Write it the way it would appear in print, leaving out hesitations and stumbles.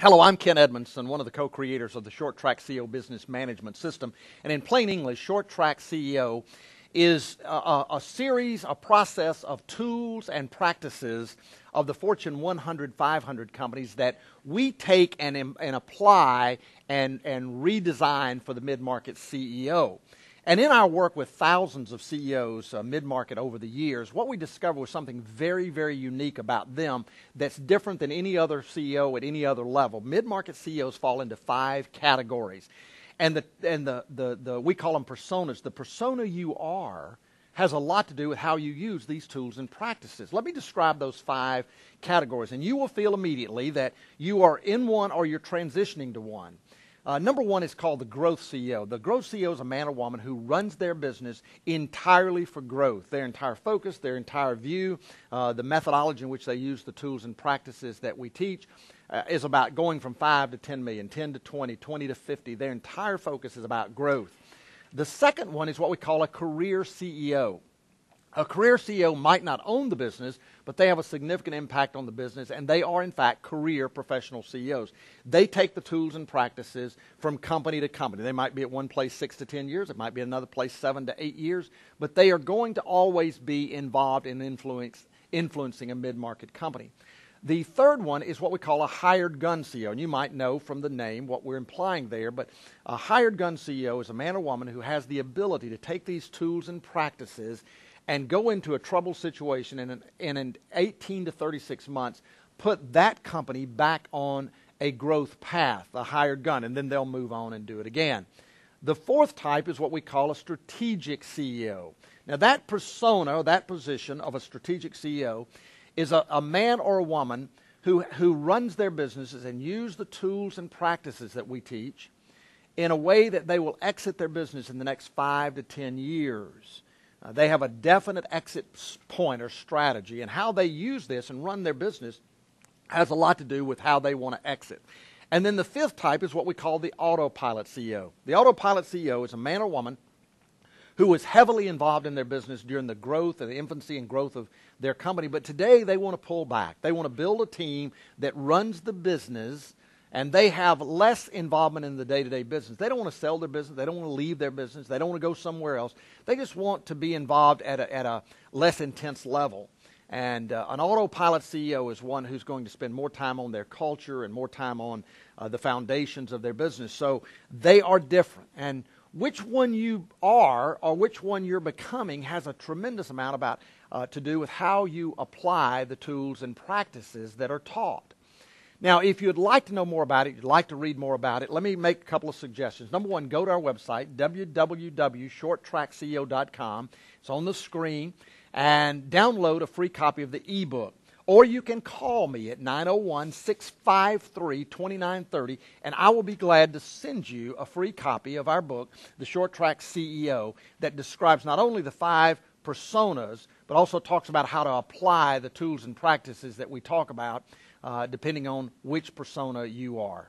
Hello, I'm Ken Edmondson, one of the co-creators of the Short Track CEO Business Management System. And in plain English, Short Track CEO is a series, a process of tools and practices of the Fortune 100, 500 companies that we take and apply and redesign for the mid-market CEO. And in our work with thousands of CEOs, mid-market over the years, what we discovered was something very, very unique about them that's different than any other CEO at any other level. Mid-market CEOs fall into 5 categories. And we call them personas. The persona you are has a lot to do with how you use these tools and practices. Let me describe those 5 categories, and you will feel immediately that you are in one or you're transitioning to one. Number 1 is called the growth CEO. The growth CEO is a man or woman who runs their business entirely for growth. Their entire focus, their entire view, the methodology in which they use the tools and practices that we teach is about going from 5 to 10 million, 10 to 20, 20 to 50. Their entire focus is about growth. The second one is what we call a career CEO. A career CEO might not own the business, but they have a significant impact on the business, and they are, in fact, career professional CEOs. They take the tools and practices from company to company. They might be at one place 6 to 10 years. It might be another place 7 to 8 years, but they are going to always be involved in influencing a mid-market company. The third one is what we call a hired gun CEO, and you might know from the name what we're implying there, but a hired gun CEO is a man or woman who has the ability to take these tools and practices and go into a troubled situation and in 18 to 36 months, put that company back on a growth path, a hired gun, and then they'll move on and do it again. The fourth type is what we call a strategic CEO. Now that persona, that position of a strategic CEO is a man or a woman who runs their businesses and use the tools and practices that we teach in a way that they will exit their business in the next 5 to 10 years. They have a definite exit point or strategy, and how they use this and run their business has a lot to do with how they want to exit. And then the fifth type is what we call the autopilot CEO. The autopilot CEO is a man or woman who was heavily involved in their business during the growth and the infancy and growth of their company, but today they want to pull back. They want to build a team that runs the business, and they have less involvement in the day-to-day business. They don't want to sell their business. They don't want to leave their business. They don't want to go somewhere else. They just want to be involved at a less intense level. And an autopilot CEO is one who's going to spend more time on their culture and more time on the foundations of their business. So they are different. And which one you are or which one you're becoming has a tremendous amount about to do with how you apply the tools and practices that are taught. Now, if you'd like to know more about it, you'd like to read more about it, let me make a couple of suggestions. Number 1, go to our website, www.shorttrackceo.com. It's on the screen, and download a free copy of the ebook. Or you can call me at 901-653-2930, and I will be glad to send you a free copy of our book, The Short Track CEO, that describes not only the 5 personas, but also talks about how to apply the tools and practices that we talk about, depending on which persona you are.